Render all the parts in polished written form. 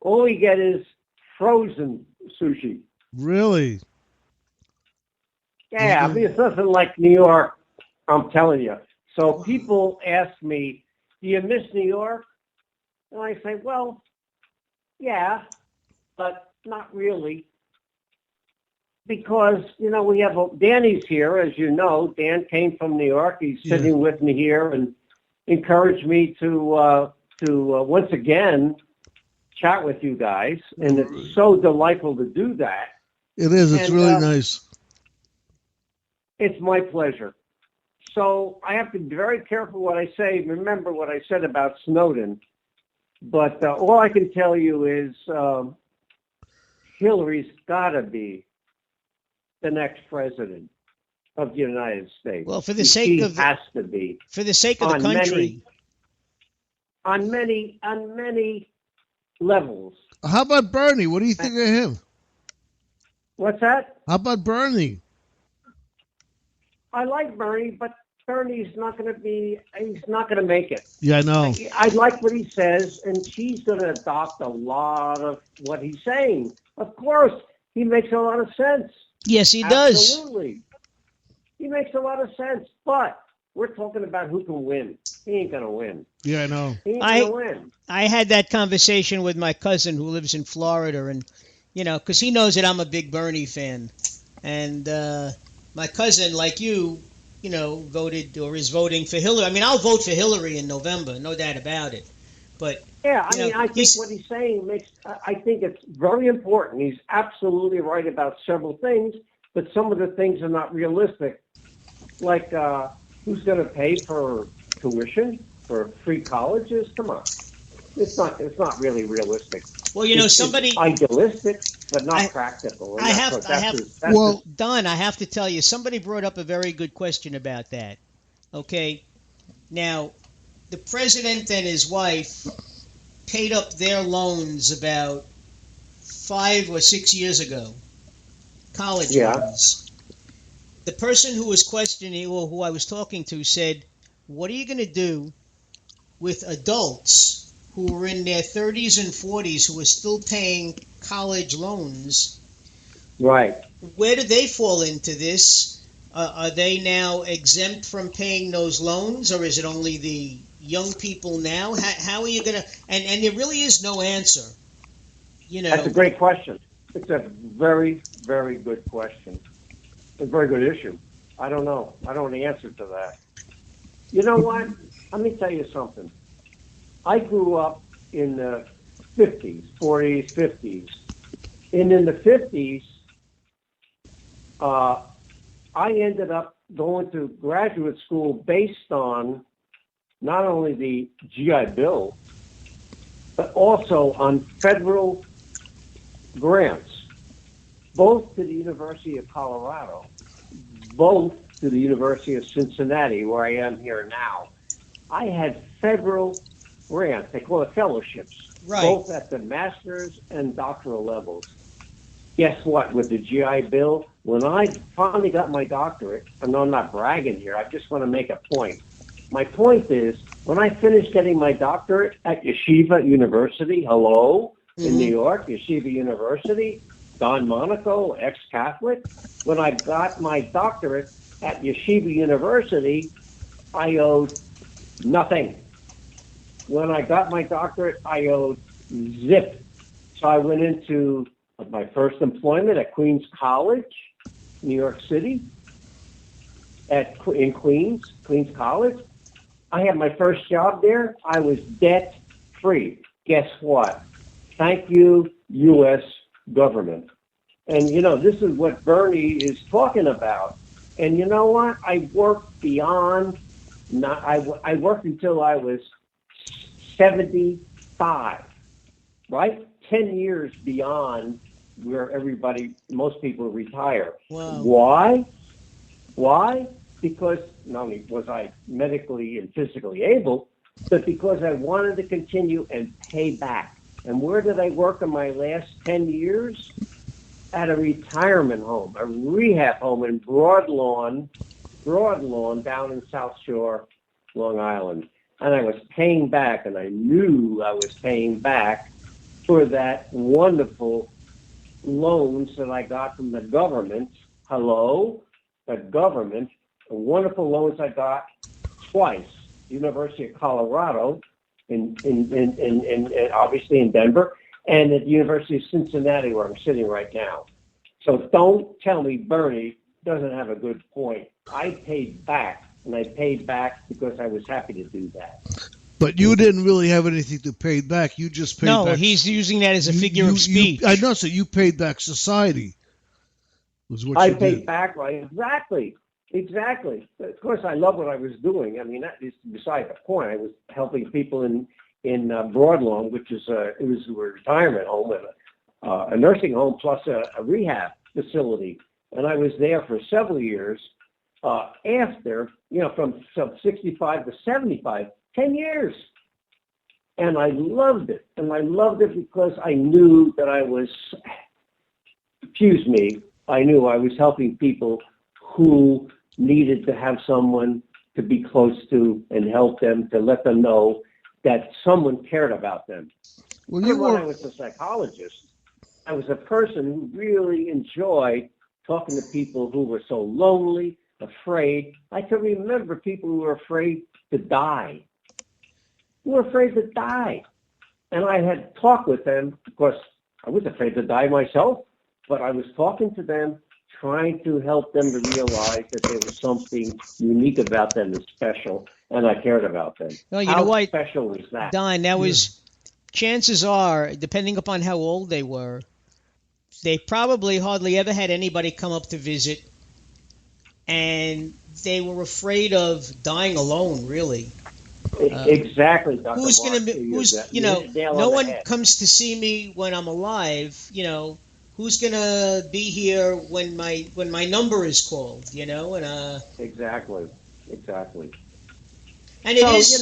all we get is frozen sushi. Really? Yeah, I mean, it's nothing like New York, I'm telling you. So people ask me, do you miss New York? And I say, well, yeah, but not really. Because, we have Danny's here, as you know. Dan came from New York. He's sitting with me here and encouraged me to once again chat with you guys. And it's so delightful to do that. It is. It's really nice. It's my pleasure. So I have to be very careful what I say. Remember what I said about Snowden. But all I can tell you is Hillary's got to be the next president of the United States. Well, for the sake of has to be. For the sake of the country. On many levels. How about Bernie? What do you think of him? What's that? How about Bernie? I like Bernie, but Bernie's not going to make it. Yeah, I know. I like what he says, and she's going to adopt a lot of what he's saying. Of course, he makes a lot of sense. Yes, he does. Absolutely. He makes a lot of sense, but we're talking about who can win. He ain't going to win. Yeah, I know. He ain't going to win. I had that conversation with my cousin who lives in Florida, and, because he knows that I'm a big Bernie fan. And my cousin, like you, voted or is voting for Hillary. I mean, I'll vote for Hillary in November, no doubt about it. But yeah, I think what he's saying I think it's very important. He's absolutely right about several things, but some of the things are not realistic. Like, who's going to pay for tuition for free colleges? Come on, it's not really realistic. Well, somebody it's idealistic, but not practical. Don, I have to tell you, somebody brought up a very good question about that. Okay, now the president and his wife paid up their loans about 5 or 6 years ago, college loans. The person who was questioning, or who I was talking to, said, what are you going to do with adults who are in their 30s and 40s who are still paying college loans? Right. Where do they fall into this? Are they now exempt from paying those loans, or is it only the young people now? How are you going to... And there really is no answer. That's a great question. It's a very, very good question. A very good issue. I don't know. I don't know the answer to that. You know what? Let me tell you something. I grew up in the 50s, 40s, 50s. And in the 50s, I ended up going to graduate school based on not only the GI Bill, but also on federal grants, both to the University of Colorado, both to the University of Cincinnati, where I am here now. I had federal grants. They call it fellowships, both at the master's and doctoral levels. Guess what? With the GI Bill, when I finally got my doctorate, I know I'm not bragging here, I just want to make a point. My point is, when I finished getting my doctorate at Yeshiva University, in New York, Yeshiva University, Don Monaco, ex-Catholic, when I got my doctorate at Yeshiva University, I owed nothing. When I got my doctorate, I owed zip. So I went into my first employment at Queens College, New York City, in Queens College. I had my first job there. I was debt-free. Guess what? Thank you, U.S. government. And, this is what Bernie is talking about. And you know what? I worked beyond, I worked until I was 75, right? 10 years beyond where most people retire. Wow. Why? Because not only was I medically and physically able, but because I wanted to continue and pay back. And where did I work in my last 10 years? At a retirement home, a rehab home in Broadlawn down in South Shore, Long Island. And I was paying back, and I knew I was paying back for that wonderful loans that I got from the government. Hello, the government, the wonderful loans I got twice. University of Colorado, in obviously in Denver, and at the University of Cincinnati, where I'm sitting right now. So don't tell me Bernie doesn't have a good point. I paid back, and I paid back because I was happy to do that. But you didn't really have anything to pay back. You just paid back. No, he's using that as a figure of speech. I know, so you paid back society. Was what I you paid did. back, right? Exactly. Of course, I love what I was doing. I mean, that is beside the point. I was helping people in Broadlawn, which is it was a retirement home and a nursing home plus a rehab facility, and I was there for several years. After from 65 to 75, 10 years, and I loved it. And I loved it because I knew that I was. I knew I was helping people who needed to have someone to be close to and help them, to let them know that someone cared about them. When I was a psychologist, I was a person who really enjoyed talking to people who were so lonely, afraid. I can remember people who were afraid to die. And I had talked with them. Of course, I was afraid to die myself, but I was talking to them, trying to help them to realize that there was something unique about them and special, and I cared about them. Well, how special was that? Don, that was, chances are, depending upon how old they were, they probably hardly ever had anybody come up to visit, and they were afraid of dying alone, really. Exactly, Dr. Who's Marc, going to be, no one comes to see me when I'm alive, who's going to be here when my number is called, and Exactly. And it is,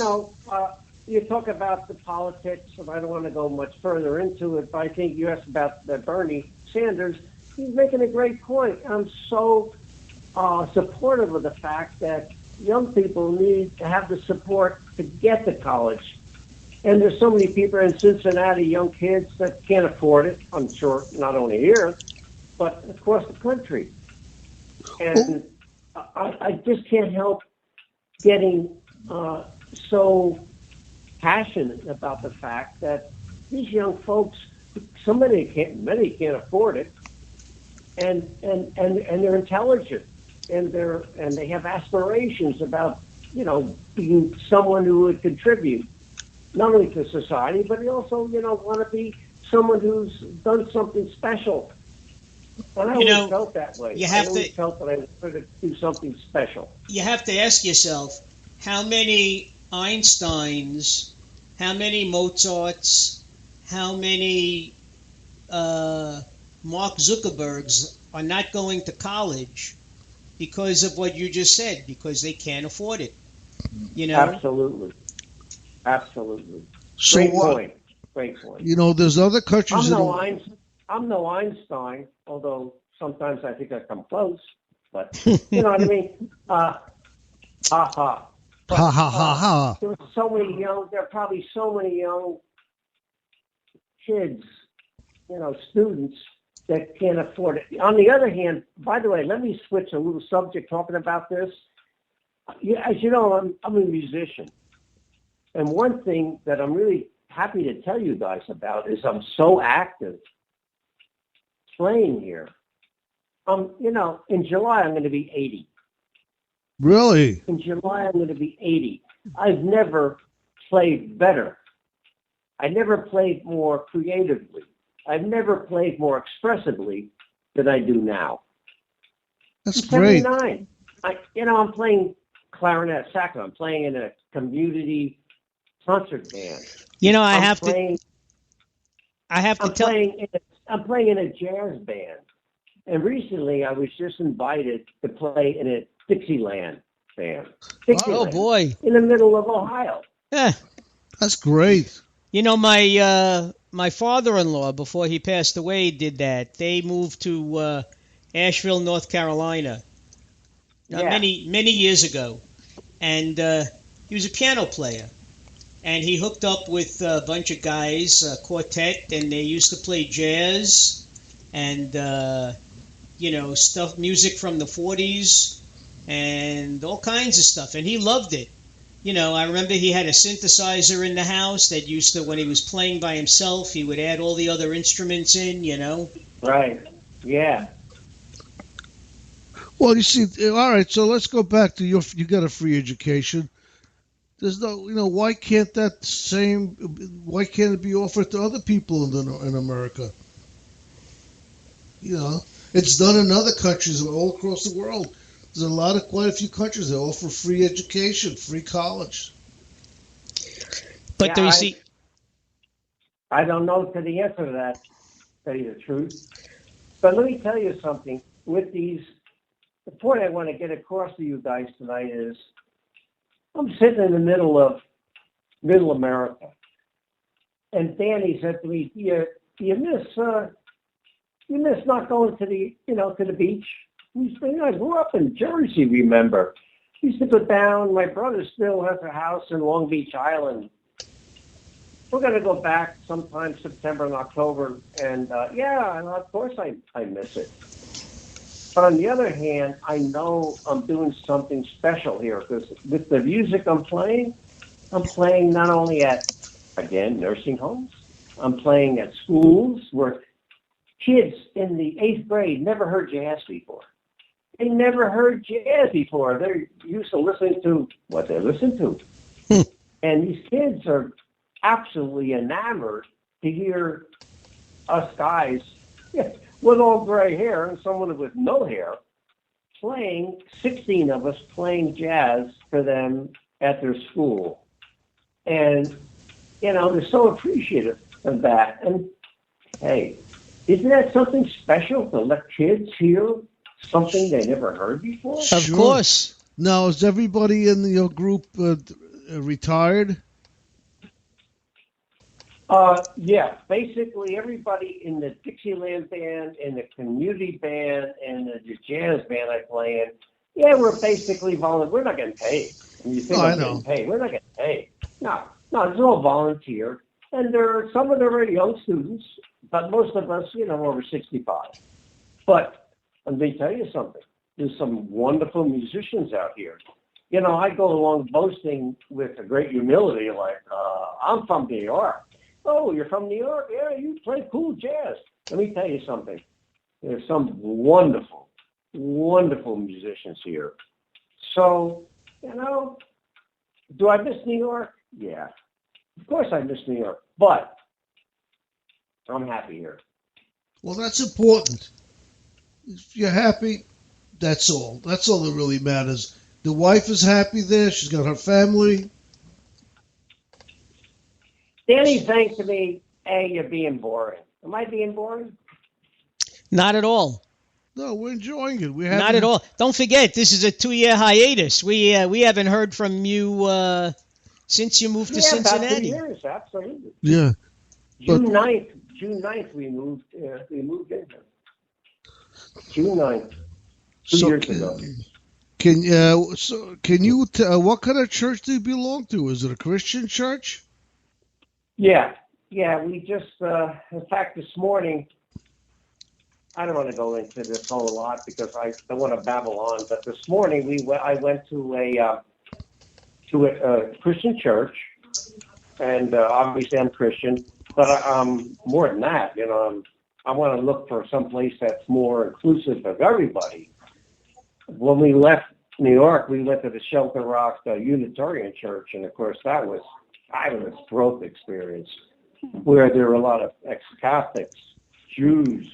you talk about the politics, and I don't want to go much further into it, but I think you asked about Bernie Sanders. He's making a great point. I'm so supportive of the fact that young people need to have the support to get to college. And there's so many people in Cincinnati, young kids that can't afford it, I'm sure, not only here, but across the country. And I just can't help getting so passionate about the fact that these young folks, many can't afford it, and they're intelligent, and they have aspirations about being someone who would contribute not only to society, but they also want to be someone who's done something special. And I always felt that way. I always felt that I wanted to do something special. You have to ask yourself, how many Einsteins, how many Mozarts, how many Mark Zuckerbergs are not going to college because of what you just said, because they can't afford it. Absolutely. So Great point. There's other countries. I'm no Einstein, although sometimes I think I come close. But you know what I mean? Ha ha. There are probably so many young kids, students that can't afford it. On the other hand, by the way, let me switch a little subject talking about this. As you know, I'm a musician. And one thing that I'm really happy to tell you guys about is I'm so active playing here. In July, I'm going to be 80. Really? In July, I'm going to be 80. I've never played better. I never played more creatively. I've never played more expressively than I do now. That's great. 79. I'm playing clarinet, saxophone. I'm playing in a community concert band. I'm playing in a jazz band. And recently, I was just invited to play in a Dixieland band. Oh, boy. In the middle of Ohio. Yeah. That's great. My father-in-law, before he passed away, did that. They moved to Asheville, North Carolina, many years ago. And he was a piano player. and he hooked up with a bunch of guys, a quartet, and they used to play jazz and stuff, music from the 40s and all kinds of stuff, and he loved it. I remember he had a synthesizer in the house that used to, when he was playing by himself, he would add all the other instruments in. Right. Yeah. Well, you see, all right. So let's go back to you got a free education. There's no, why can't it be offered to other people in America? It's done in other countries all across the world. There's quite a few countries that offer free education, free college. But I don't know to the answer to that, to tell you the truth. But let me tell you something. With the point I want to get across to you guys tonight is, I'm sitting in the middle of Middle America, and Danny said to me, "Do you miss not going to the beach?" He said, "I grew up in Jersey. Remember, we used to go down. My brother still has a house in Long Beach Island. We're going to go back sometime September and October, and of course I miss it." But on the other hand, I know I'm doing something special here, because with the music I'm playing not only at, again, nursing homes, I'm playing at schools where kids in the 8th grade never heard jazz before. They never heard jazz before. They're used to listening to what they listen to. And these kids are absolutely enamored to hear us guys with all gray hair and someone with no hair playing, 16 of us playing jazz for them at their school. And, they're so appreciative of that. And, hey, isn't that something special to let kids hear something they never heard before? Of course. Now, is everybody in your group retired? Yeah, basically everybody in the Dixieland band, in the community band, and the jazz band I play in, we're basically volunteer. We're not getting paid. And you think I know. Getting paid. We're not getting paid. No, it's all volunteer. And some of them are young students, but most of us, over 65. But let me tell you something. There's some wonderful musicians out here. I go along boasting with a great humility, like, I'm from New York. "Oh, you're from New York? Yeah, you play cool jazz." Let me tell you something. There's some wonderful, wonderful musicians here. So, do I miss New York? Yeah. Of course I miss New York, but I'm happy here. Well, that's important. If you're happy, that's all. That's all that really matters. The wife is happy there. She's got her family. Danny's saying to me, "Hey, you're being boring." Am I being boring? Not at all. No, we're enjoying it. Not at all. Don't forget, this is a 2-year hiatus. We haven't heard from you since you moved to Cincinnati. About 2 years, absolutely. Yeah. June 9th, we moved in here. June 9th, 2 years ago. Can you what kind of church do you belong to? Is it a Christian church? Yeah. We just, in fact, this morning, I don't want to go into this whole lot because I don't want to babble on. But this morning, I went to a Christian church, and obviously I'm Christian. But more than that, I want to look for some place that's more inclusive of everybody. When we left New York, we went to the Shelter Rock Unitarian Church, and of course that was fabulous growth experience, where there were a lot of ex-Catholics, Jews,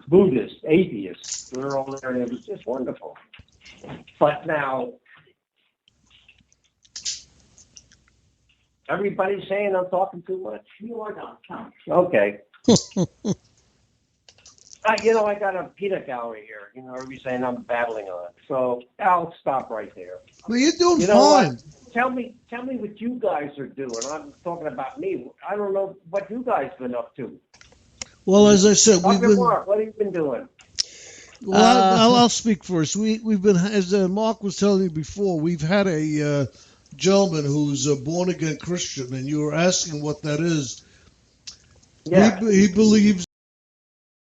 Buddhists, atheists. We were all there, and it was just wonderful. But now, everybody's saying I'm talking too much. You are not. Okay. I got a peanut gallery here. Everybody's saying I'm babbling on. So I'll stop right there. Well, you're doing fine. Tell me what you guys are doing. I'm talking about me. I don't know what you guys been up to. Well, as I said, Marc, what have you been doing? Well, I'll speak first. We've been, as Marc was telling you before, we've had a gentleman who's a born-again Christian, and you were asking what that is. Yeah. He believes